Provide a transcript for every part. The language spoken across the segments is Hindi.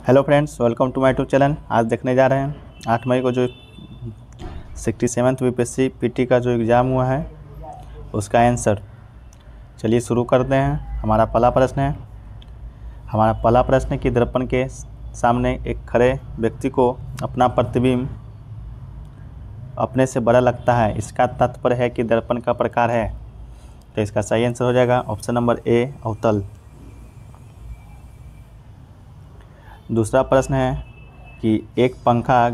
Hello friends, welcome to my YouTube channel. आज देखने जा रहे हैं 8 मई को जो 67th बीपीएससी पीटी का जो एग्ज़ाम हुआ है उसका आंसर। चलिए शुरू करते हैं। हमारा पहला प्रश्न है कि दर्पण के सामने एक खड़े व्यक्ति को अपना प्रतिबिंब अपने से बड़ा लगता है। इसका तात्पर्य है कि दर्पण का प्रकार है। तो इसका सही आंसर हो जाएगा ऑप्शन नंबर ए, अवतल। दूसरा प्रश्न है कि एक पंखा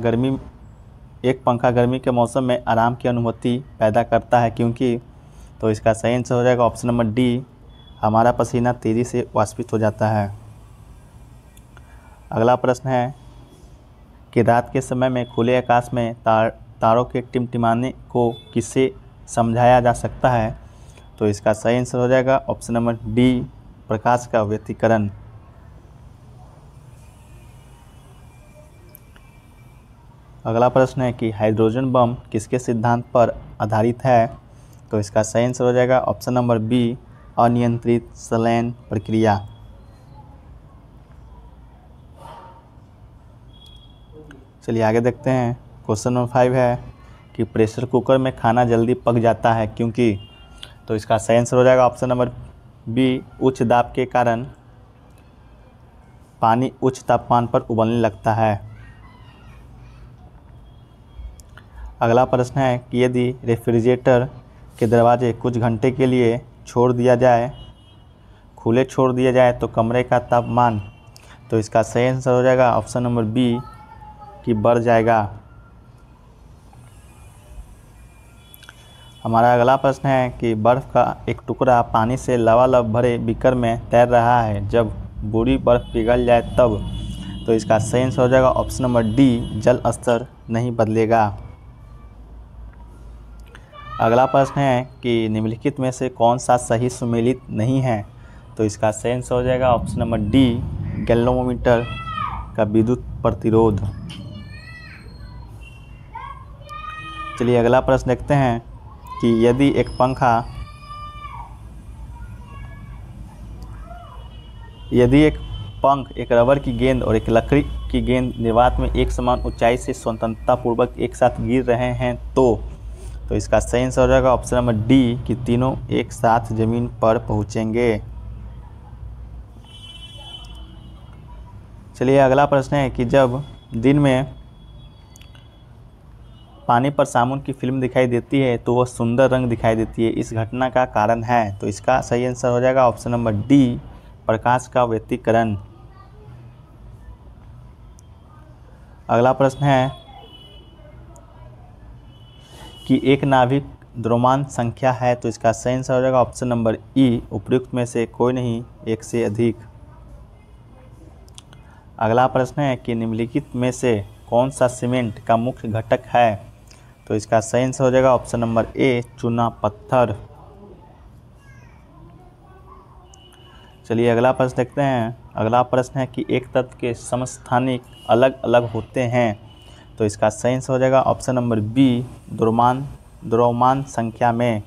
गर्मी के मौसम में आराम की अनुभूति पैदा करता है क्योंकि। तो इसका सही आंसर हो जाएगा ऑप्शन नंबर डी, हमारा पसीना तेज़ी से वाष्पित हो जाता है। अगला प्रश्न है कि रात के समय में खुले आकाश में तारों के टिमटिमाने को किससे समझाया जा सकता है। तो इसका सही आंसर हो जाएगा ऑप्शन नंबर डी, प्रकाश का व्यतिकरण। अगला प्रश्न है कि हाइड्रोजन बम किसके सिद्धांत पर आधारित है। तो इसका सही आंसर हो जाएगा ऑप्शन नंबर बी, अनियंत्रित संलयन प्रक्रिया। चलिए आगे देखते हैं। क्वेश्चन नंबर 5 है कि प्रेशर कुकर में खाना जल्दी पक जाता है क्योंकि। तो इसका सही आंसर हो जाएगा ऑप्शन नंबर बी, उच्च दाब के कारण पानी उच्च तापमान पर उबलने लगता है। अगला प्रश्न है कि यदि रेफ्रिजरेटर के दरवाजे कुछ घंटे के लिए खुले छोड़ दिया जाए तो कमरे का तापमान। तो इसका सही आंसर हो जाएगा ऑप्शन नंबर बी कि बढ़ जाएगा। हमारा अगला प्रश्न है कि बर्फ़ का एक टुकड़ा पानी से लबालब भरे बीकर में तैर रहा है, जब पूरी बर्फ़ पिघल जाए तब। तो इसका सही आंसर हो जाएगा ऑप्शन नंबर डी, जल स्तर नहीं बदलेगा। अगला प्रश्न है कि निम्नलिखित में से कौन सा सही सुमेलित नहीं है। तो इसका सही आंसर हो जाएगा ऑप्शन नंबर डी, गैल्वेनोमीटर का विद्युत प्रतिरोध। चलिए अगला प्रश्न देखते हैं कि यदि एक पंख, एक रबर की गेंद और एक लकड़ी की गेंद निर्वात में एक समान ऊंचाई से स्वतंत्रतापूर्वक एक साथ गिर रहे हैं तो इसका सही आंसर हो जाएगा ऑप्शन नंबर डी कि तीनों एक साथ जमीन पर पहुंचेंगे। चलिए अगला प्रश्न है कि जब दिन में पानी पर साबुन की फिल्म दिखाई देती है तो वह सुंदर रंग दिखाई देती है, इस घटना का कारण है। तो इसका सही आंसर हो जाएगा ऑप्शन नंबर डी, प्रकाश का व्यतिकरण। अगला प्रश्न है कि एक नाभिक द्रव्यमान संख्या है। तो इसका सही आंसर हो जाएगा ऑप्शन नंबर ई, उपर्युक्त में से कोई नहीं, एक से अधिक। अगला प्रश्न है कि निम्नलिखित में से कौन सा सीमेंट का मुख्य घटक है। तो इसका सही आंसर हो जाएगा ऑप्शन नंबर ए, चूना पत्थर। चलिए अगला प्रश्न देखते हैं। अगला प्रश्न है कि एक तत्व के समस्थानिक अलग अलग होते हैं। तो इसका सही आंसर हो जाएगा ऑप्शन नंबर बी, द्रव्यमान संख्या में।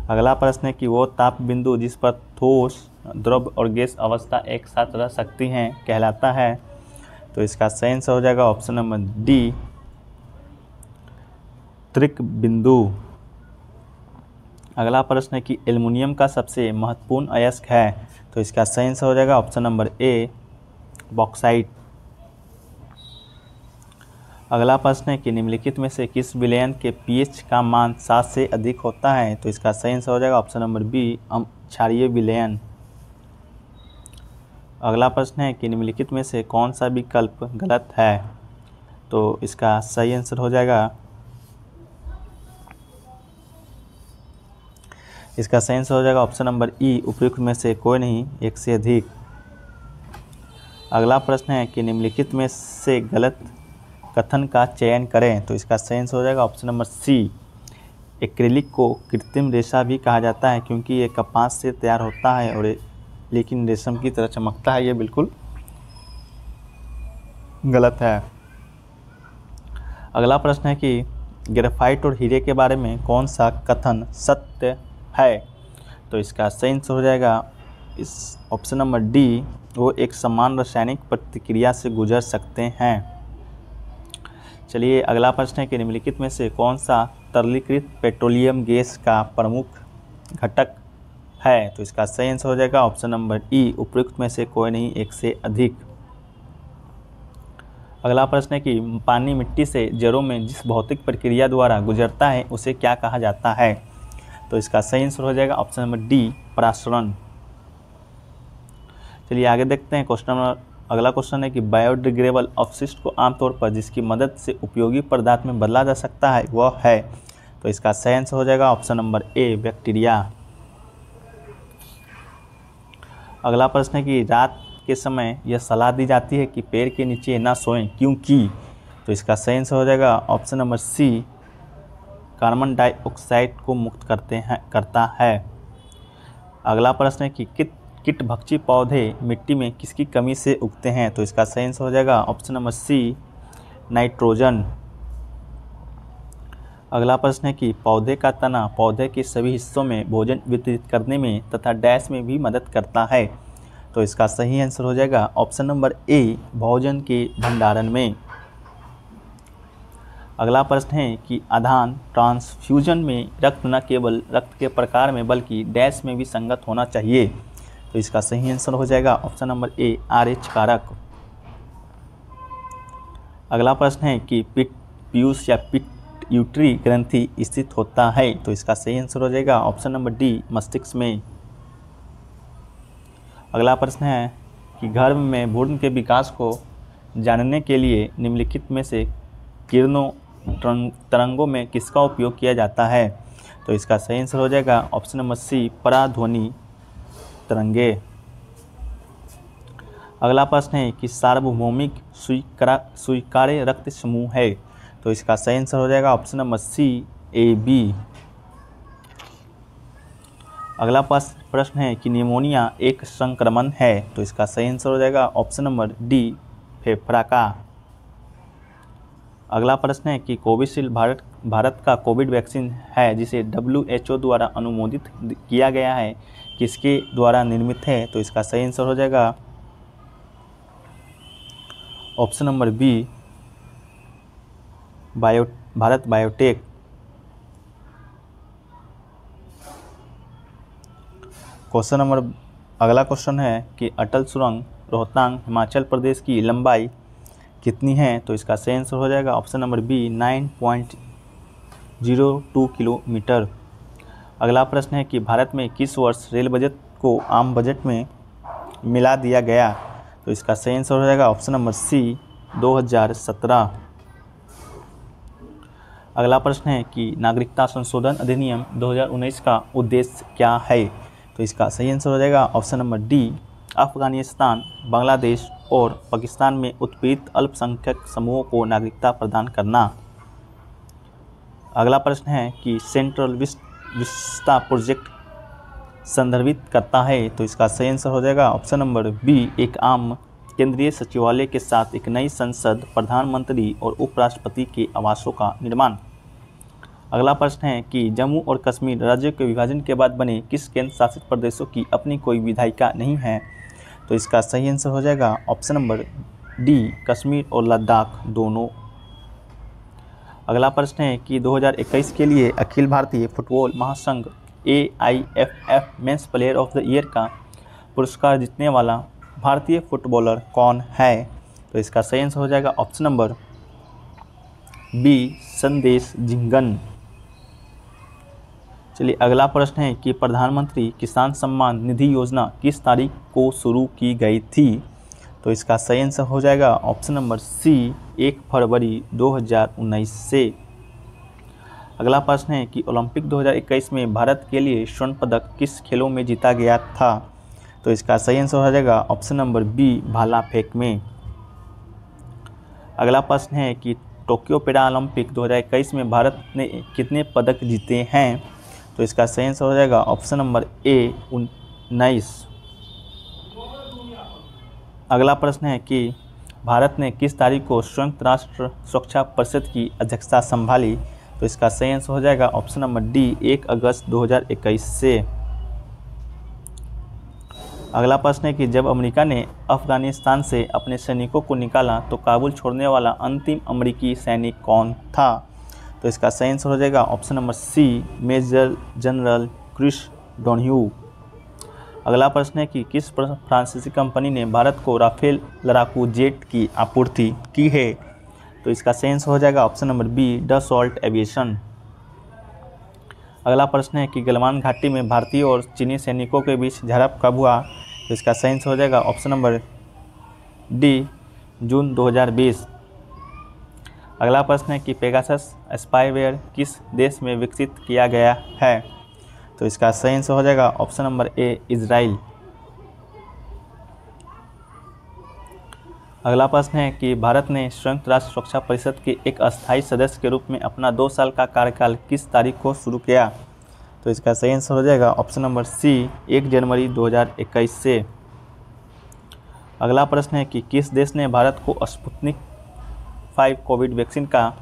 अगला प्रश्न है कि वो ताप बिंदु जिस पर ठोस, द्रव और गैस अवस्था एक साथ रह सकती हैं कहलाता है। तो इसका सही आंसर हो जाएगा ऑप्शन नंबर डी, त्रिक बिंदु। अगला प्रश्न है कि एल्युमिनियम का सबसे महत्वपूर्ण अयस्क है। तो इसका सही आंसर हो जाएगा ऑप्शन नंबर ए, बॉक्साइट। अगला प्रश्न है कि निम्नलिखित में से किस विलयन के पीएच का मान 7 से अधिक होता है। तो इसका सही आंसर हो जाएगा ऑप्शन नंबर बी, क्षारीय विलयन। अगला प्रश्न है कि निम्नलिखित में से कौन सा विकल्प गलत है। तो इसका सही आंसर हो जाएगा ऑप्शन नंबर ई, उपयुक्त में से कोई नहीं, एक से अधिक। अगला प्रश्न है कि निम्नलिखित में से गलत कथन का चयन करें। तो इसका सही आंसर हो जाएगा ऑप्शन नंबर सी, एक्रिलिक को कृत्रिम रेशा भी कहा जाता है क्योंकि ये कपास से तैयार होता है और लेकिन रेशम की तरह चमकता है। ये बिल्कुल गलत है। अगला प्रश्न है कि ग्रेफाइट और हीरे के बारे में कौन सा कथन सत्य है। तो इसका सही आंसर हो जाएगा इस ऑप्शन नंबर डी वो एक समान रासायनिक प्रतिक्रिया से गुजर सकते हैं। चलिए अगला प्रश्न है कि निम्नलिखित में से कौन सा तरलीकृत पेट्रोलियम गैस का प्रमुख घटक है। तो इसका सही आंसर हो जाएगा ऑप्शन नंबर ई, उपयुक्त में से कोई नहीं, एक से अधिक। अगला प्रश्न है कि पानी मिट्टी से जड़ों में जिस भौतिक प्रक्रिया द्वारा गुजरता है उसे क्या कहा जाता है। तो इसका सही आंसर हो जाएगा ऑप्शन नंबर डी, परासरण। चलिए आगे देखते हैं क्वेश्चन नंबर। अगला क्वेश्चन है कि बायोडिग्रेडेबल अपशिष्ट को आमतौर पर जिसकी मदद से उपयोगी पदार्थ में बदला जा सकता है वह है। तो इसका सही आंसर हो जाएगा ऑप्शन नंबर ए, बैक्टीरिया। अगला प्रश्न है कि रात के समय यह सलाह दी जाती है कि पेड़ के नीचे ना सोएं, क्योंकि। तो इसका सही आंसर हो जाएगा option number C, carbon dioxide को मुक्त करता है। अगला प्रश्न है कि कीटभक्षी पौधे मिट्टी में किसकी कमी से उगते हैं। तो इसका सही आंसर हो जाएगा ऑप्शन नंबर सी, नाइट्रोजन। अगला प्रश्न है कि पौधे का तना पौधे के सभी हिस्सों में भोजन वितरित करने में तथा डैश में भी मदद करता है। तो इसका सही आंसर हो जाएगा ऑप्शन नंबर ए, भोजन के भंडारण में। अगला प्रश्न है कि आधान ट्रांसफ्यूजन में रक्त न केवल रक्त के प्रकार में बल्कि डैश में भी संगत होना चाहिए। तो इसका सही आंसर हो जाएगा ऑप्शन नंबर ए, RH कारक। अगला प्रश्न है कि पीयूष या पिट्यूटरी ग्रंथि स्थित होता है। तो इसका सही आंसर हो जाएगा ऑप्शन नंबर डी, मस्तिष्क में। अगला प्रश्न है कि गर्भ में भ्रूण के विकास को जानने के लिए निम्नलिखित में से किरणों तरंगों में किसका उपयोग किया जाता है। तो इसका सही आंसर हो जाएगा ऑप्शन नंबर सी, पराध्वनि तरंगे। अगला प्रश्न है कि सार्वभौमिक स्वीकार्य रक्त समूह है। तो इसका सही आंसर हो जाएगा ऑप्शन नंबर सी, AB। अगला प्रश्न है कि निमोनिया एक संक्रमण है। तो इसका सही आंसर हो जाएगा ऑप्शन नंबर डी, फेफड़ा का। अगला प्रश्न है कि कोविशील्ड भारत का कोविड वैक्सीन है जिसे WHO द्वारा अनुमोदित किया गया है, किसके द्वारा निर्मित है। तो इसका सही आंसर हो जाएगा option number B, Bharat Biotech. Question number. अगला क्वेश्चन है कि अटल सुरंग रोहतांग हिमाचल प्रदेश की लंबाई कितनी है। तो इसका सही आंसर हो जाएगा ऑप्शन नंबर बी, 9.02 किलोमीटर। अगला प्रश्न है कि भारत में किस वर्ष रेल बजट को आम बजट में मिला दिया गया। तो इसका सही आंसर हो जाएगा ऑप्शन नंबर सी, 2017। अगला प्रश्न है कि नागरिकता संशोधन अधिनियम 2019 का उद्देश्य क्या है। तो इसका सही आंसर हो जाएगा option number D, Afghanistan, Bangladesh और पाकिस्तान में उत्पीड़ित अल्पसंख्यक समूहों को नागरिकता प्रदान करना। अगला प्रश्न है कि सेंट्रल विस्टा प्रोजेक्ट संदर्भित करता है। तो इसका सही आंसर हो जाएगा ऑप्शन नंबर बी, एक आम केंद्रीय सचिवालय के साथ एक नई संसद, प्रधानमंत्री और उपराष्ट्रपति के आवासों का निर्माण। अगला प्रश्न है कि जम्मू और कश्मीर राज्य के विभाजन के बाद बने किस केंद्र शासित प्रदेशों की अपनी कोई विधायिका नहीं है। तो इसका सही आंसर हो जाएगा ऑप्शन नंबर डी, कश्मीर और लद्दाख दोनों। अगला प्रश्न है कि 2021 के लिए अखिल भारतीय फुटबॉल महासंघ AIFF men's player of the year का पुरस्कार जीतने वाला भारतीय फुटबॉलर कौन है। तो इसका सही आंसर हो जाएगा ऑप्शन नंबर बी, संदेश झिंगन। चलिए अगला प्रश्न है कि प्रधानमंत्री किसान सम्मान निधि योजना किस तारीख को शुरू की गई थी। तो इसका सही आंसर हो जाएगा ऑप्शन नंबर सी, 1 फरवरी 2019 से। अगला प्रश्न है कि ओलंपिक 2021 में भारत के लिए स्वर्ण पदक किस खेलों में जीता गया था। तो इसका सही आंसर हो जाएगा ऑप्शन नंबर बी, भाला फेंक में। अगला प्रश्न है कि टोक्यो पैरा ओलंपिक 2021 में भारत ने कितने पदक जीते हैं। तो इसका सही आंसर हो जाएगा ऑप्शन नंबर ए, 19। अगला प्रश्न है कि भारत ने किस तारीख को संयुक्त राष्ट्र सुरक्षा परिषद की अध्यक्षता संभाली। तो इसका सही आंसर हो जाएगा ऑप्शन नंबर डी, 1 अगस्त 2021 से। अगला प्रश्न है कि जब अमेरिका ने अफगानिस्तान से अपने सैनिकों को निकाला तो काबुल छोड़ने वाला अंतिम अमेरिकी सैनिक कौन था? तो इसका सही आंसर हो जाएगा option number C, major general Chris Donahue. अगला प्रश्न है कि किस फ्रांसीसी कंपनी ने भारत को राफेल लड़ाकू जेट की आपूर्ति की है? तो इसका सही आंसर हो जाएगा option number B, Dassault Aviation. अगला प्रश्न है कि गलवान घाटी में भारतीय और चीनी सैनिकों के बीच झड़प कब हुआ? तो इसका सही आंसर हो जाएगा ऑप्शन नंबर डी, जून 2020। अगला प्रश्न है कि पेगासस स्पाईवेयर किस देश में विकसित किया गया है? तो इसका सही आंसर हो जाएगा ऑप्शन नंबर ए, इजराइल। अगला प्रश्न है कि भारत ने संयुक्त राष्ट्र सुरक्षा परिषद के एक अस्थायी सदस्य के रूप में अपना 2 साल का कार्यकाल किस तारीख को शुरू किया? तो इसका सही आंसर हो जाएगा ऑप्शन नंबर सी, 1 जनवरी 2021 से। अगला प्रश्न है कि किस देश ने भारत को स्पुतनिक 5 कोविड वैक्सीन का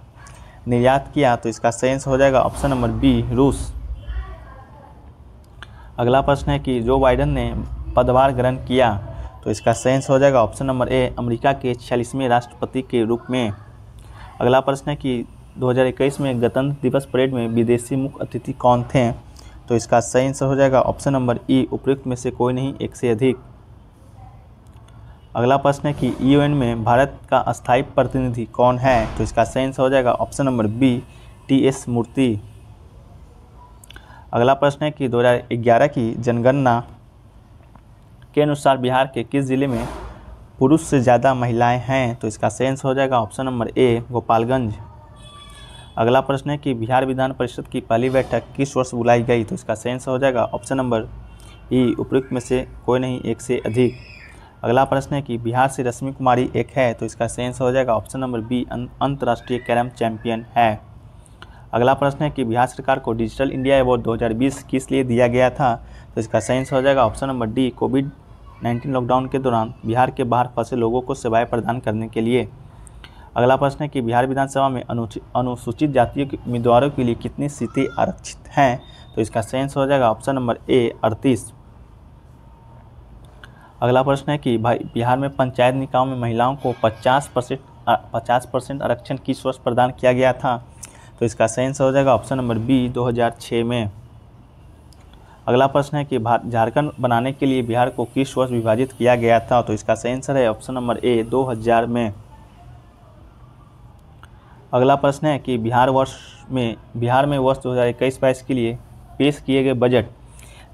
निर्यात किया? तो इसका सही आंसर हो जाएगा ऑप्शन नंबर बी, रूस। अगला प्रश्न है कि जो बाइडेन ने पदभार ग्रहण किया? तो इसका सही आंसर हो जाएगा ऑप्शन नंबर ए, अमेरिका के 46वें राष्ट्रपति के रूप में। अगला प्रश्न है कि 2021 में गणतंत्र दिवस परेड में विदेशी मुख्य अतिथि कौन थे? तो इसका सही आंसर हो जाएगा ऑप्शन नंबर ई, उपयुक्त में से कोई नहीं, एक से अधिक। अगला प्रश्न है कि यूएन में भारत का अस्थायी प्रतिनिधि कौन है? तो इसका सही आंसर हो जाएगा ऑप्शन नंबर बी, टी.एस. मूर्ति। अगला प्रश्न है कि 2011 की जनगणना के अनुसार बिहार के किस जिले में पुरुष से ज़्यादा महिलाएं हैं? तो इसका सही आंसर हो जाएगा ऑप्शन नंबर ए, गोपालगंज। अगला प्रश्न है कि बिहार विधान परिषद की पहली बैठक किस वर्ष बुलाई गई? तो इसका सही आंसर हो जाएगा ऑप्शन नंबर ई, उपयुक्त में से कोई नहीं, एक से अधिक। अगला प्रश्न है कि बिहार से रश्मि कुमारी एक है? तो इसका सही आंसर हो जाएगा ऑप्शन नंबर बी, अंतर्राष्ट्रीय कैरम चैंपियन है। अगला प्रश्न है कि बिहार सरकार को डिजिटल इंडिया अवार्ड 2020 किस लिए दिया गया था? तो इसका सही आंसर हो जाएगा ऑप्शन नंबर डी, कोविड-19 लॉकडाउन के दौरान बिहार के बाहर फंसे लोगों को सेवाएं प्रदान करने के लिए। अगला प्रश्न है कि बिहार विधानसभा में अनुसूचित जातियों के उम्मीदवारों के लिए कितनी सीटें आरक्षित हैं? तो इसका सही आंसर हो जाएगा ऑप्शन नंबर ए, 38। अगला प्रश्न है कि बिहार में पंचायत निकायों में महिलाओं को 50% आरक्षण किस वर्ष प्रदान किया गया था? तो इसका सही आंसर हो जाएगा ऑप्शन नंबर बी, 2006 में। अगला प्रश्न है कि झारखंड बनाने के लिए बिहार को किस वर्ष विभाजित किया गया था? तो इसका सही आंसर है ऑप्शन नंबर ए, 2000 में। अगला प्रश्न है कि बिहार में वर्ष 2021-22 के लिए पेश किए गए बजट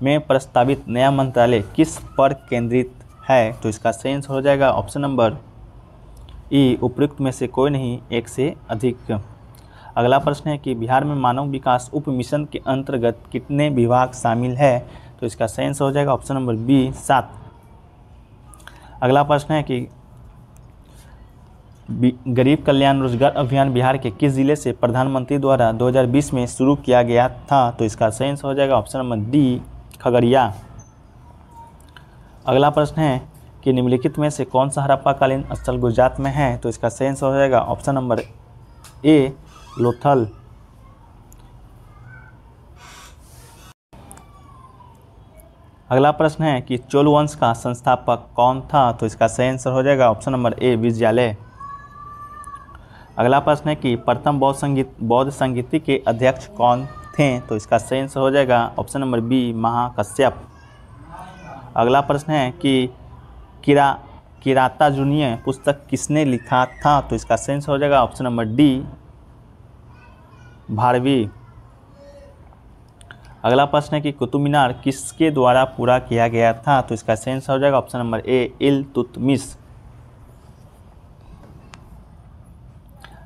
में प्रस्तावित नया मंत्रालय किस पर केंद्रित है? तो इसका सही आंसर हो जाएगा ऑप्शन नंबर ई, उपयुक्त में से कोई नहीं, एक से अधिक। अगला प्रश्न है कि बिहार में मानव विकास उप मिशन के अंतर्गत कितने विभाग शामिल है? तो इसका सही आंसर हो जाएगा ऑप्शन नंबर बी, 7। अगला प्रश्न है कि गरीब कल्याण रोजगार अभियान बिहार के किस जिले से प्रधानमंत्री द्वारा 2020 में शुरू किया गया था? तो इसका सही आंसर हो जाएगा ऑप्शन नंबर डी, खगड़िया। अगला प्रश्न है कि निम्नलिखित में से कौन सा हड़प्पाकालीन स्थल गुजरात में है? तो इसका सही आंसर हो जाएगा ऑप्शन नंबर ए, लोथल। अगला प्रश्न है कि चोल वंश का संस्थापक कौन था? तो इसका सही आंसर हो जाएगा ऑप्शन नंबर ए, विजयालय। अगला प्रश्न है कि प्रथम बौद्ध संगीति के अध्यक्ष कौन थे? तो इसका सही आंसर हो जाएगा ऑप्शन नंबर बी, महाकश्यप। अगला प्रश्न है कि किरातार्जुनीय पुस्तक किसने लिखा था? तो इसका सही आंसर हो जाएगा ऑप्शन नंबर डी, भारवी। अगला प्रश्न है कि कुतुब मीनार किसके द्वारा पूरा किया गया था? तो इसका सही आंसर हो जाएगा ऑप्शन नंबर ए, इल्तुतमिश।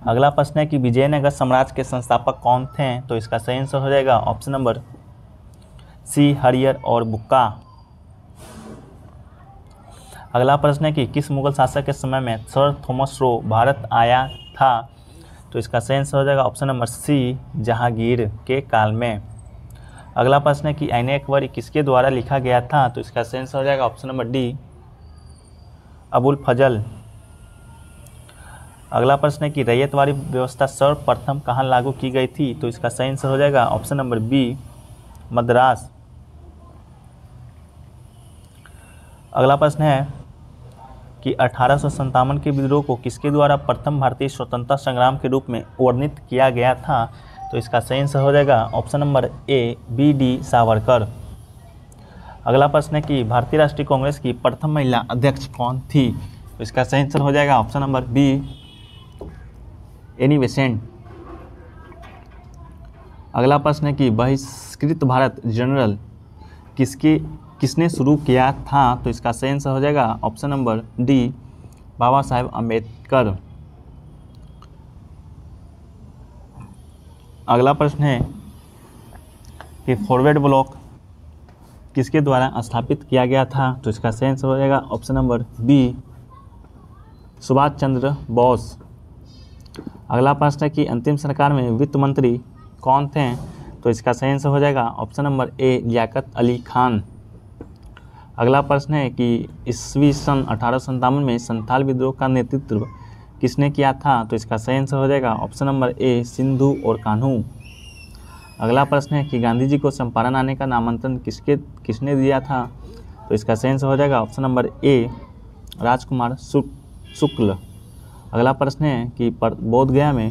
अगला प्रश्न है कि विजयनगर साम्राज्य के संस्थापक कौन थे? तो इसका सही आंसर हो जाएगा ऑप्शन नंबर सी, हरियर और बुक्का। अगला प्रश्न है कि किस मुगल शासक के समय में सर थॉमस रो भारत आया था? तो इसका सही आंसर हो जाएगा ऑप्शन नंबर सी, जहांगीर के काल में। अगला प्रश्न है कि आईने अकबरी किसके द्वारा लिखा गया था? तो इसका सही आंसर हो जाएगा ऑप्शन नंबर डी, अबुल फजल। अगला प्रश्न है कि रैयतवाड़ी व्यवस्था सर्वप्रथम कहाँ लागू की गई थी? तो इसका सही आंसर हो जाएगा ऑप्शन नंबर बी, मद्रास। अगला प्रश्न है कि 1857 के विद्रोह को किसके द्वारा प्रथम भारतीय स्वतंत्रता संग्राम के रूप में वर्णित किया गया था? तो इसका सही आंसर हो जाएगा ऑप्शन नंबर ए बी.डी. सावरकर। अगला प्रश्न है कि भारतीय राष्ट्रीय कांग्रेस की प्रथम महिला अध्यक्ष कौन थी? तो इसका सही आंसर हो जाएगा option number be Annie Besant. अगला प्रश्न है कि बहिष्कृत भारत जनरल किसने शुरू किया था? तो इसका सही आंसर हो जाएगा option number D Baba Saheb Ambedkar. अगला प्रश्न है कि फॉरवर्ड ब्लॉक किसके द्वारा स्थापित किया गया था? तो इसका सही आंसर हो जाएगा option number B Subhash Chandra Bose. अगला प्रश्न है कि अंतिम सरकार में वित्त मंत्री कौन थे? तो इसका सही आंसर हो जाएगा option number A Liaquat Ali Khan. अगला प्रश्न है कि ईस्वी सन 1857 में संथाल विद्रोह का नेतृत्व किसने किया था? तो इसका सही आंसर हो जाएगा ऑप्शन नंबर ए सिंधु और कान्हू। अगला प्रश्न है कि गांधी जी को चंपारण आने का नामांतरण किसने दिया था? तो इसका सही आंसर हो जाएगा ऑप्शन नंबर ए राजकुमार शुक्ल। अगला प्रश्न है कि बोध गया में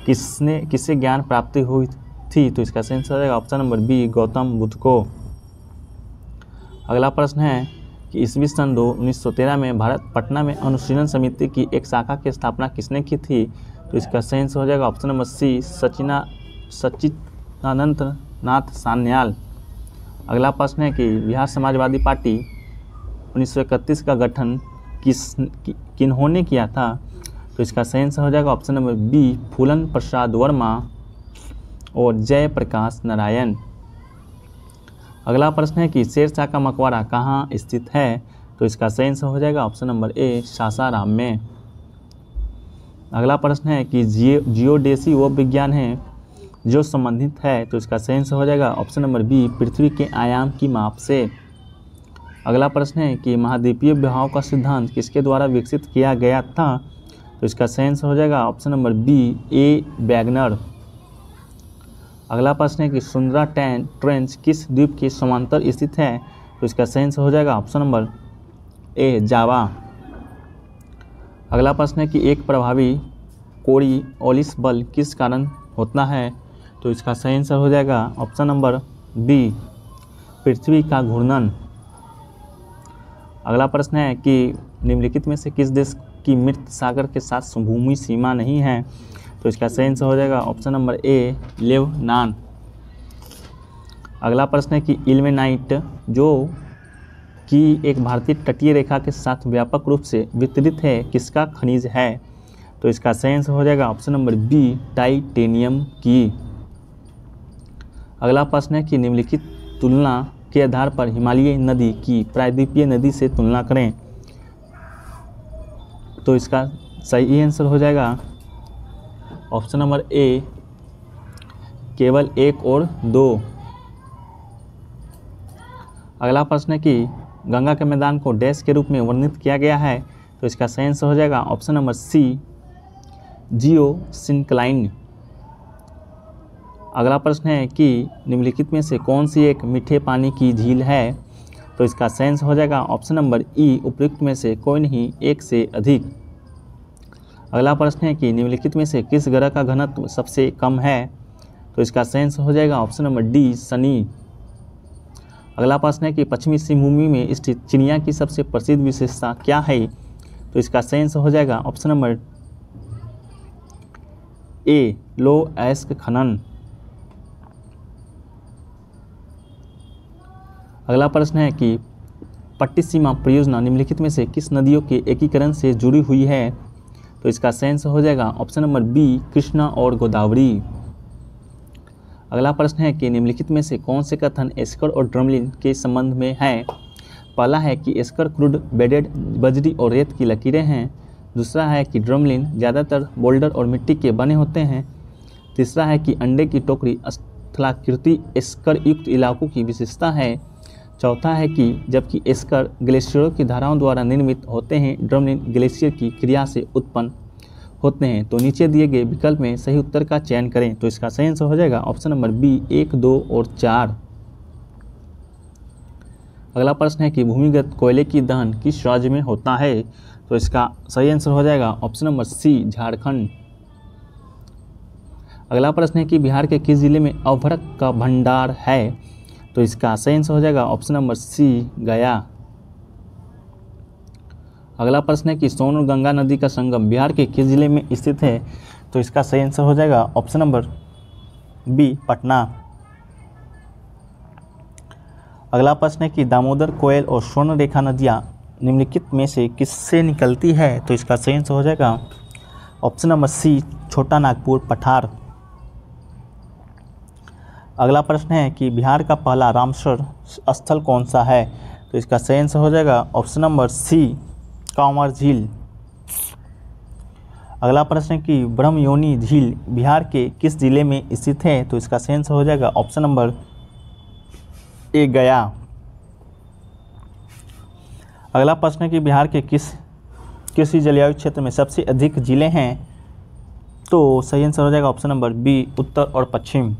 किससे ज्ञान प्राप्ति हुई थी? तो इसका सही आंसर हो जाएगा option number B Gautam Buddha को। अगला प्रश्न है कि ईस्वी सन 1913 में भारत पटना में अनुशीलन समिति की एक शाखा की स्थापना किसने की थी? तो इसका सही आंसर हो जाएगा ऑप्शन नंबर सी सच्चिदानंद नाथ सान्याल। अगला प्रश्न है कि बिहार समाजवादी पार्टी 1931 का गठन किन्होंने किया था? तो इसका सही आंसर हो जाएगा ऑप्शन नंबर बी फूलन प्रसाद वर्मा और जयप्रकाश नारायण। अगला प्रश्न है कि शेरशाह का मकबरा कहाँ स्थित है? तो इसका सही आंसर हो जाएगा ऑप्शन नंबर ए सासाराम में। अगला प्रश्न है कि जियोडेसी वो विज्ञान है जो संबंधित है? तो इसका सही आंसर हो जाएगा ऑप्शन नंबर बी पृथ्वी के आयाम की माप से। अगला प्रश्न है कि महाद्वीपीय विभाव का सिद्धांत किसके द्वारा विकसित किया गया था? तो इसका सही आंसर हो जाएगा ऑप्शन नंबर बी ए वैगनर। अगला प्रश्न है कि सुंदरा ट्रेंच किस द्वीप के समांतर स्थित है? तो इसका सही आंसर हो जाएगा ऑप्शन नंबर ए जावा। अगला प्रश्न है कि एक प्रभावी कोरियोलिस बल किस कारण होता है? तो इसका सही आंसर हो जाएगा ऑप्शन नंबर बी पृथ्वी का घूर्णन। अगला प्रश्न है कि निम्नलिखित में से किस देश की मृत सागर के साथ भूमि सीमा नहीं है? तो इसका सही आंसर हो जाएगा ऑप्शन नंबर ए लेबनान। अगला प्रश्न है कि इल्मेनाइट जो कि एक भारतीय तटीय रेखा के साथ व्यापक रूप से वितरित है किसका खनिज है? तो इसका सही आंसर हो जाएगा ऑप्शन नंबर बी टाइटेनियम की। अगला प्रश्न है कि निम्नलिखित तुलना के आधार पर हिमालयी नदी की प्रायद्वीपीय नदी से तुलना करें। तो इसका सही आंसर हो जाएगा ऑप्शन नंबर ए केवल 1 और 2। अगला प्रश्न है कि गंगा के मैदान को डैश के रूप में वर्णित किया गया है? तो इसका सही आंसर हो जाएगा ऑप्शन नंबर सी जियोसिंक्लाइन। अगला प्रश्न है कि निम्नलिखित में से कौन सी एक मीठे पानी की झील है? तो इसका सही आंसर हो जाएगा ऑप्शन नंबर ई उपयुक्त में से कोई नहीं, एक से अधिक। अगला प्रश्न है कि निम्नलिखित में से किस ग्रह का घनत्व सबसे कम है? तो इसका सही आंसर हो जाएगा ऑप्शन नंबर डी शनि। अगला प्रश्न है कि पश्चिमी सिंहभूमि में स्थित चिड़िया की सबसे प्रसिद्ध विशेषता क्या है? तो इसका सही आंसर हो जाएगा ऑप्शन नंबर ए लो अयस्क खनन। अगला प्रश्न है कि पट्टिसीमा परियोजना निम्नलिखित में से किस नदियों के एकीकरण से जुड़ी हुई है? तो इसका सही आंसर हो जाएगा ऑप्शन नंबर बी कृष्णा और गोदावरी। अगला प्रश्न है कि निम्नलिखित में से कौन से कथन एस्कर और ड्रमलिन के संबंध में है? पहला है कि एस्कर क्रूड बेडेड बजरी और रेत की लकीरें हैं। दूसरा है कि ड्रमलिन ज़्यादातर बोल्डर और मिट्टी के बने होते हैं। तीसरा है कि अंडे की टोकरी स्थलाकृति एस्कर युक्त इलाकों की विशेषता है। चौथा है कि जबकि एस्कर ग्लेशियरों की धाराओं द्वारा निर्मित होते हैं, ड्रमलिन ग्लेशियर की क्रिया से उत्पन्न होते हैं। तो नीचे दिए गए विकल्प में सही उत्तर का चयन करें। तो इसका सही आंसर हो जाएगा ऑप्शन नंबर बी 1, 2 और 4। अगला प्रश्न है कि भूमिगत कोयले की दहन किस राज्य में होता है? तो इसका सही आंसर हो जाएगा ऑप्शन नंबर सी, झारखंड। अगला प्रश्न है कि बिहार के किस जिले में अभ्रक का भंडार है? तो इसका सही आंसर हो जाएगा ऑप्शन नंबर सी, गया। अगला प्रश्न है कि सोन और गंगा नदी का संगम बिहार के किस जिले में स्थित है? तो इसका सही आंसर हो जाएगा ऑप्शन नंबर बी, पटना। अगला प्रश्न है कि दामोदर, कोयल और स्वर्ण रेखा नदियाँ निम्नलिखित में से किससे निकलती है? तो इसका सही आंसर हो जाएगा ऑप्शन नंबर सी, छोटा नागपुर, पठार। अगला प्रश्न है कि बिहार का पहला रामसर स्थल कौन सा है? तो इसका सही आंसर हो जाएगा ऑप्शन नंबर सी, कांवर झील। अगला प्रश्न है कि ब्रह्मयोनी झील बिहार के किस जिले में स्थित है? तो इसका सही आंसर हो जाएगा ऑप्शन नंबर ए, गया। अगला प्रश्न है कि बिहार के किस जलवायु क्षेत्र में सबसे अधिक जिले हैं? तो सही आंसर हो जाएगा ऑप्शन नंबर बी, उत्तर और पश्चिम।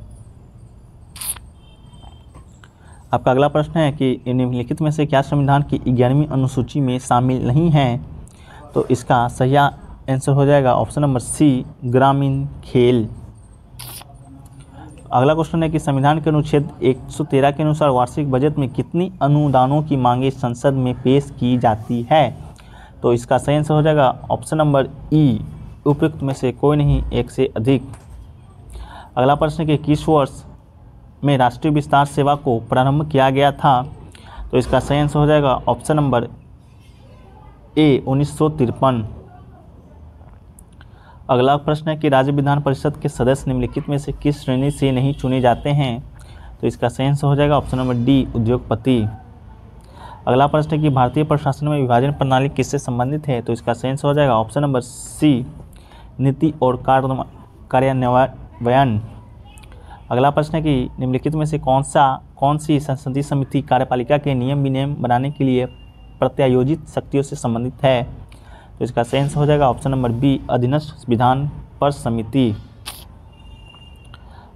आपका अगला प्रश्न है कि निम्नलिखित में से क्या संविधान की 11वीं अनुसूची में शामिल नहीं है? तो इसका सही आंसर हो जाएगा ऑप्शन नंबर सी, ग्रामीण खेल। अगला क्वेश्चन है कि संविधान के अनुच्छेद 113 के अनुसार वार्षिक बजट में कितनी अनुदानों की मांगें संसद में पेश की जाती है? तो इसका सही आंसर हो जाएगा ऑप्शन नंबर ई, उपयुक्त में से कोई नहीं, एक से अधिक। अगला प्रश्न है कि किस वर्ष में राष्ट्रीय विस्तार सेवा को प्रारंभ किया गया था? तो इसका सही आंसर हो जाएगा ऑप्शन नंबर ए, 1953। अगला प्रश्न है कि राज्य विधान परिषद के सदस्य निम्नलिखित में से किस श्रेणी से नहीं चुने जाते हैं? तो इसका सही आंसर हो जाएगा ऑप्शन नंबर डी, उद्योगपति। अगला प्रश्न है कि भारतीय प्रशासन में विभाजन प्रणाली किससे संबंधित है? तो इसका सही आंसर हो जाएगा ऑप्शन नंबर सी, नीति और कार्यान्वयन। अगला प्रश्न है कि निम्नलिखित में से कौन सी संसदीय समिति कार्यपालिका के नियम विनियम बनाने के लिए प्रत्यायोजित शक्तियों से संबंधित है? तो इसका सही आंसर हो जाएगा ऑप्शन नंबर बी, अधीनस्थ विधान पर समिति।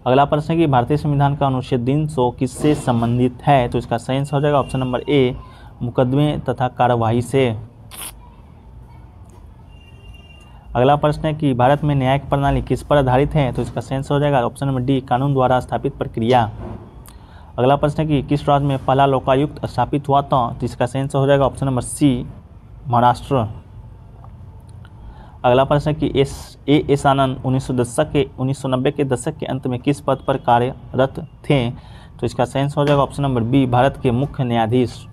अगला प्रश्न है कि भारतीय संविधान का अनुच्छेद 300 किससे संबंधित है? तो इसका सही आंसर हो जाएगा ऑप्शन नंबर ए, मुकदमे तथा कार्यवाही से। अगला प्रश्न है कि भारत में न्यायिक प्रणाली किस पर आधारित है? तो इसका सही आंसर हो जाएगा ऑप्शन नंबर डी, कानून द्वारा स्थापित प्रक्रिया। अगला प्रश्न है कि किस राज्य में पहला लोकायुक्त स्थापित हुआ था? तो इसका सही आंसर हो जाएगा ऑप्शन नंबर सी, महाराष्ट्र। अगला प्रश्न है कि एस आनंद 1990 के दशक के अंत में किस पद पर कार्यरत थे? तो इसका सही आंसर हो जाएगा ऑप्शन नंबर बी, भारत के मुख्य न्यायाधीश।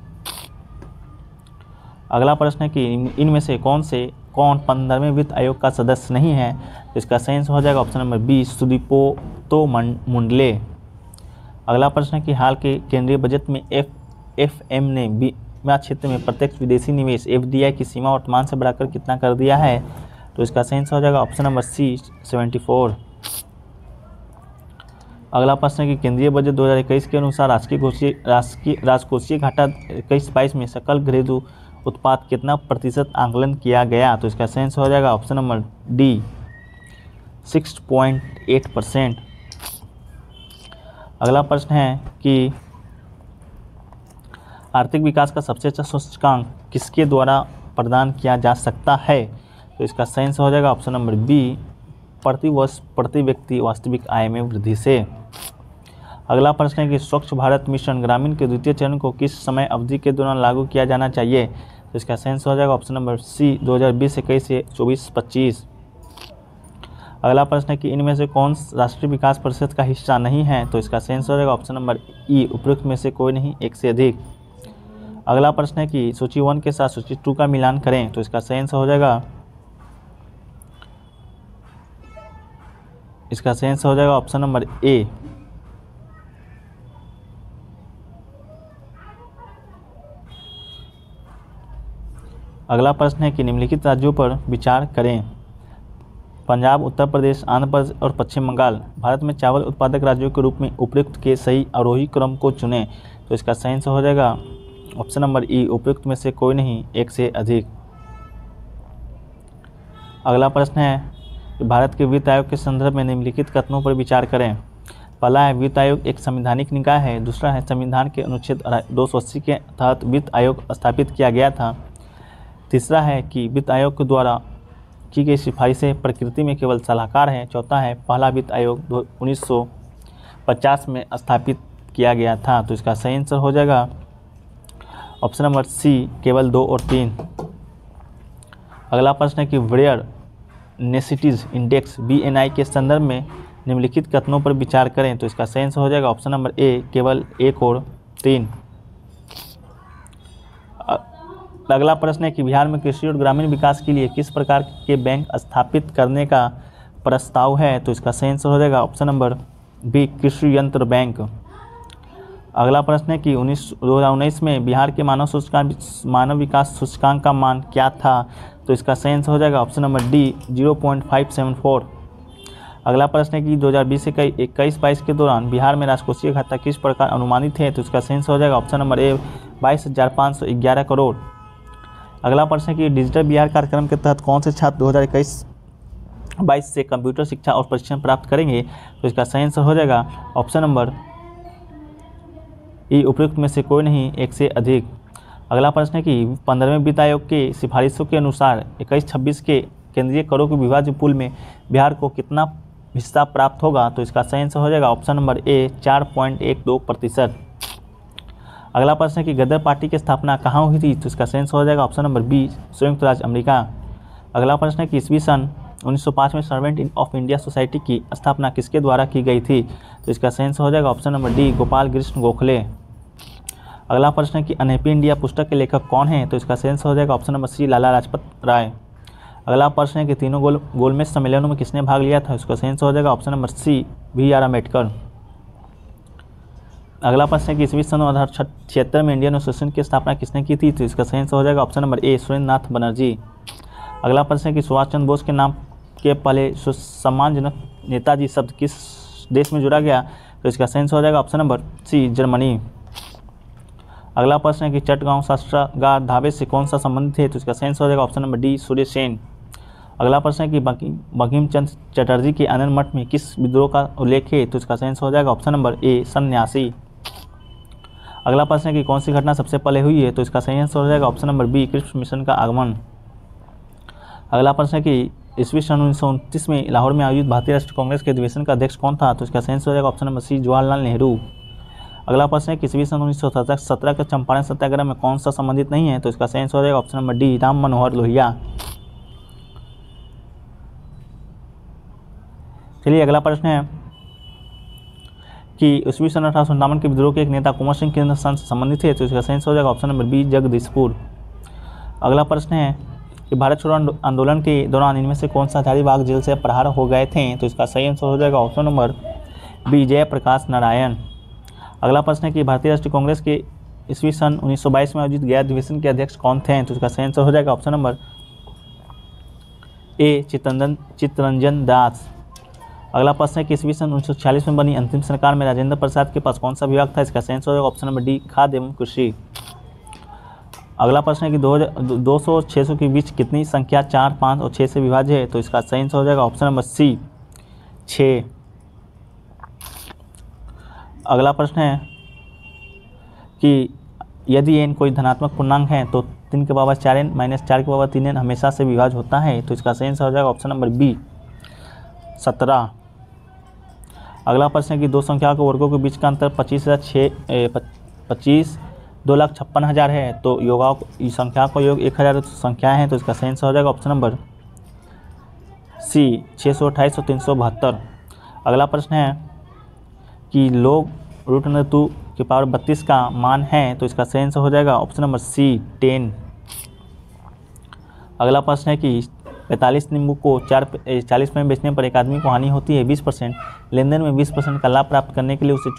अगला प्रश्न है कि इनमें से कौन 15वें वित्त आयोग का सदस्य नहीं है? तो इसका सही आंसर हो जाएगा ऑप्शन नंबर बी, सुदीप्तो मुंडले। अगला प्रश्न है कि हाल के केंद्रीय बजट में एफएम ने बीमा क्षेत्र में प्रत्यक्ष विदेशी निवेश एफडीआई की सीमा वर्तमान से बढ़ाकर कितना कर दिया है? तो इसका सही आंसर हो जाएगा ऑप्शन नंबर सी, 74। अगला प्रश्न है कि केंद्रीय बजट 2021 के अनुसार राजकोषीय घाटा 21-22 में सकल घरेलू उत्पाद कितना प्रतिशत आंकलन किया गया? तो इसका सही आंसर हो जाएगा ऑप्शन नंबर डी, 6.8%। अगला प्रश्न है कि आर्थिक विकास का सबसे अच्छा सूचकांक किसके द्वारा प्रदान किया जा सकता है? तो इसका सही आंसर हो जाएगा ऑप्शन नंबर बी, प्रति वर्ष प्रति व्यक्ति वास्तविक आय में वृद्धि से। अगला प्रश्न है कि स्वच्छ भारत मिशन ग्रामीण के द्वितीय चरण को किस समय अवधि के दौरान लागू किया जाना चाहिए? तो इसका सही आंसर हो जाएगा ऑप्शन नंबर सी, 2020-21 से 24-25। अगला प्रश्न है कि इनमें से कौन राष्ट्रीय विकास परिषद का हिस्सा नहीं है? तो इसका सही आंसर हो जाएगा ऑप्शन नंबर ई, उपयुक्त में से कोई नहीं, एक से अधिक। अगला प्रश्न है कि सूची 1 के साथ सूची 2 का मिलान करें। तो इसका सही आंसर हो जाएगा ऑप्शन नंबर ए। अगला प्रश्न है कि निम्नलिखित राज्यों पर विचार करें। पंजाब, उत्तर प्रदेश, आंध्र प्रदेश और पश्चिम बंगाल भारत में चावल उत्पादक राज्यों के रूप में उपयुक्त के सही आरोही क्रम को चुनें। तो इसका सही आंसर हो जाएगा ऑप्शन नंबर ई, उपयुक्त में से कोई नहीं, एक से अधिक। अगला प्रश्न है कि भारत के वित्त आयोग के संदर्भ में निम्नलिखित कथनों पर विचार करें। पहला है वित्त आयोग एक संवैधानिक निकाय है। दूसरा है संविधान के अनुच्छेद 280 के तहत वित्त आयोग स्थापित किया गया था। तीसरा है कि वित्त आयोग के द्वारा की गई सिफारिशें प्रकृति में केवल सलाहकार हैं। चौथा है पहला वित्त आयोग 1950 में स्थापित किया गया था। तो इसका सही आंसर हो जाएगा ऑप्शन नंबर सी, केवल 2 और 3। अगला प्रश्न है कि ब्रेयर नेसेसिटीज इंडेक्स BNI के संदर्भ में निम्नलिखित कथनों पर विचार करें। तो इसका सही आंसर हो जाएगा ऑप्शन नंबर ए, केवल 1 और 3। अगला प्रश्न है कि बिहार में कृषि और ग्रामीण विकास के लिए किस प्रकार के बैंक स्थापित करने का प्रस्ताव है। तो इसका सही आंसर हो जाएगा ऑप्शन नंबर बी, कृषि यंत्र बैंक। अगला प्रश्न है कि 2019 में बिहार के मानव विकास सूचकांक का मान क्या था। तो इसका सही आंसर हो जाएगा ऑप्शन नंबर डी, 0.574। अगला प्रश्न है कि 2020 से 21-22 के दौरान बिहार में राजकोषीय घाटा किस प्रकार अनुमानित है। तो इसका सही आंसर हो जाएगा ऑप्शन नंबर ए, 22,511 करोड़। अगला प्रश्न है कि डिजिटल बिहार कार्यक्रम के तहत कौन से छात्र 2021-22 से कंप्यूटर शिक्षा और प्रशिक्षण प्राप्त करेंगे। तो इसका सही आंसर हो जाएगा ऑप्शन नंबर ई, उपयुक्त में से कोई नहीं, 1 से अधिक। अगला प्रश्न है कि 15वें वित्त आयोग के सिफारिशों के अनुसार 21-26 के केंद्रीय करों के विभाज्य पूल में बिहार को कितना हिस्सा प्राप्त होगा। तो इसका सही आंसर हो जाएगा ऑप्शन नंबर ए, 4.12%। अगला प्रश्न है कि गदर पार्टी की स्थापना कहाँ हुई थी। तो इसका सही आंसर हो जाएगा ऑप्शन नंबर बी, संयुक्त राज्य अमेरिका। अगला प्रश्न है कि ईस्वी सन 1905 में सर्वेंट ऑफ इंडिया सोसाइटी की स्थापना किसके द्वारा की गई थी। तो इसका सही आंसर हो जाएगा option number D, Gopal Krishna Gokhale. अगला प्रश्न है कि अनहैप्पी इंडिया पुस्तक के लेखक कौन है। तो इसका सही आंसर हो जाएगा ऑप्शन नंबर सी, लाला लाजपत राय। अगला प्रश्न है कि तीनों गोलमेज सम्मेलनों में किसने भाग लिया था। इसका सही आंसर हो जाएगा option number C, BR Ambedkar. अगला प्रश्न है कि ईस्वी सन 1876 में इंडियन एसोसिएशन की स्थापना किसने की थी। तो इसका सही आंसर हो जाएगा ऑप्शन नंबर ए, सुरेंद्रनाथ बनर्जी। अगला प्रश्न है कि सुभाष चंद्र बोस के नाम के पहले सम्मानजनक नेताजी शब्द किस देश में जुड़ा गया। तो इसका सही आंसर हो जाएगा ऑप्शन नंबर सी, जर्मनी। अगला प्रश्न है कि चटगांव शस्त्रागार ढाबे से कौन सा संबंधित है। तो इसका सही आंसर हो जाएगा option number D, Surya Sen. अगला प्रश्न है कि बंकिम चंद्र चटर्जी के आनंद मठ में किस विद्रोह का उल्लेख है। तो इसका सही आंसर हो जाएगा ऑप्शन नंबर ए, सन्यासी। अगला प्रश्न है कि कौन सी घटना सबसे पहले हुई है। तो इसका सही आंसर हो जाएगा option number B, Cripps Mission का आगमन। अगला प्रश्न है कि ईस्वी सन 1929 में लाहौर में आयोजित भारतीय राष्ट्रीय कांग्रेस के अधिवेशन का अध्यक्ष कौन था। तो इसका सही आंसर हो जाएगा option number C, Jawaharlal Nehru. अगला प्रश्न है कि ईस्वी सन 1917 के चंपारण सत्याग्रह में कौन सा संबंधित नहीं है। तो इसका सही आंसर हो जाएगा option number D, Ram Manohar Lohia. चलिए अगला प्रश्न है कि ईस्वी सन 1857 के विद्रोह के एक नेता कुंवर सिंह केंद्र स्थान से संबंधित है। तो इसका सही आंसर हो जाएगा ऑप्शन नंबर बी, जगदीशपुर। अगला प्रश्न है कि भारत छोड़ो आंदोलन के दौरान इनमें से कौन सा हजारीबाग जेल से फरार हो गए थे। तो इसका सही आंसर हो जाएगा option number B, Jayaprakash Narayan. अगला प्रश्न है कि भारतीय राष्ट्रीय कांग्रेस के ईस्वी सन 1922 में आयोजित गया अधिवेशन के अध्यक्ष कौन थे। तो इसका सही आंसर हो जाएगा ऑप्शन नंबर ए, चित्तरंजन दास। अगला प्रश्न है कि ईस्वी सन 1946 में बनी अंतिम सरकार में राजेंद्र प्रसाद के पास कौन सा विभाग था। इसका सही आंसर हो जाएगा ऑप्शन नंबर डी, खाद्य एवं कृषि। अगला प्रश्न है कि 200 और 600 के बीच कितनी संख्या 4, 5 और 6 से विभाज्य है। तो इसका सही आंसर हो जाएगा ऑप्शन नंबर सी, 6। अगला प्रश्न है कि यदि n कोई धनात्मक पूर्णांक है तो 3 के पावर 4n माइनस 4 के पावर 3n हमेशा से विभाज्य होता है। तो इसका सही आंसर हो जाएगा ऑप्शन नंबर बी, 17। अगला प्रश्न है कि दो संख्याओं के वर्गों के बीच का अंतर 2,56,000 है। तो संख्या का योग 1000 संख्याएं हैं। तो इसका सही आंसर हो जाएगा ऑप्शन नंबर सी, 628 और 372। अगला प्रश्न है कि लोग √2 के पावर 32 का मान है। तो इसका सही आंसर हो जाएगा ऑप्शन नंबर सी, 10। अगला प्रश्न है कि 45 नींबू को 40 में बेचने पर एक आदमी को हानि होती है 20%। लेनदेन में 20% का लाभ प्राप्त करने के लिए उसे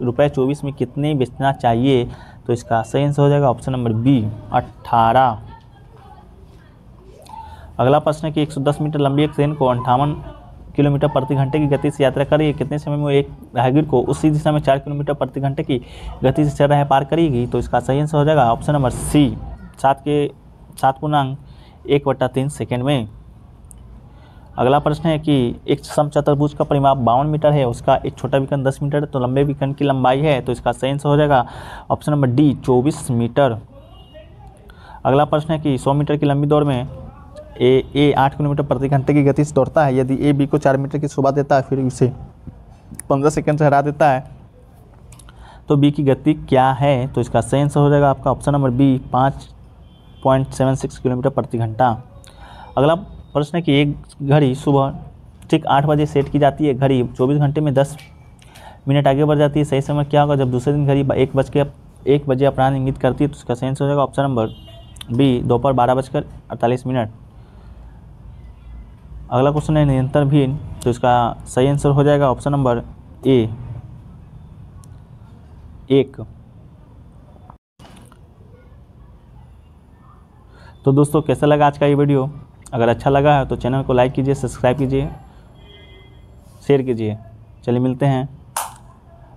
₹24 में कितने बेचना चाहिए। तो इसका सही आंसर हो जाएगा ऑप्शन नंबर बी, 18। अगला प्रश्न है कि 110 मीटर लंबी एक ट्रेन को 58 किलोमीटर प्रति घंटे की गति से यात्रा करेगी, कितने समय में एक राहगीर को उसी दिशा में 4 किलोमीटर प्रति घंटे की गति से चल रहा है पार करेगी। तो इसका सही आंसर हो जाएगा ऑप्शन नंबर सी, 7 × 1/3 सेकेंड में। अगला प्रश्न है कि एक समचतुर्भुज का परिमाप 52 मीटर है, उसका एक छोटा विकर्ण 10 मीटर है, तो लंबे विकर्ण की लंबाई है, तो इसका सही आंसर हो जाएगा ऑप्शन नंबर डी 24 मीटर। अगला प्रश्न है कि 100 मीटर की लंबी दौड़ में ए 8 किलोमीटर प्रति घंटे की गति से दौड़ता है। यदि ए बी को 4 मीटर की शोभा देता है फिर उसे 15 सेकंड से हरा देता है, तो बी की गति क्या है? तो इसका सही आंसर हो जाएगा आपका ऑप्शन नंबर बी 5.76 किलोमीटर प्रति घंटा। अगला प्रश्न है कि एक घड़ी सुबह ठीक 8 बजे सेट की जाती है, घड़ी 24 घंटे में 10 मिनट आगे बढ़ जाती है, सही समय क्या होगा जब दूसरे दिन घड़ी 1 बजे अपराह्न इंगित करती है? तो इसका सही आंसर हो जाएगा ऑप्शन नंबर बी दोपहर 12:48। अगला क्वेश्चन है निरंतर भिन्न, तो इसका सही आंसर हो जाएगा ऑप्शन नंबर ए 1। तो दोस्तों कैसा लगा आज का ये वीडियो? अगर अच्छा लगा है तो चैनल को लाइक कीजिए, सब्सक्राइब कीजिए, शेयर कीजिए। चलिए मिलते हैं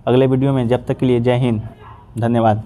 अगले वीडियो में, जब तक के लिए जय हिंद, धन्यवाद।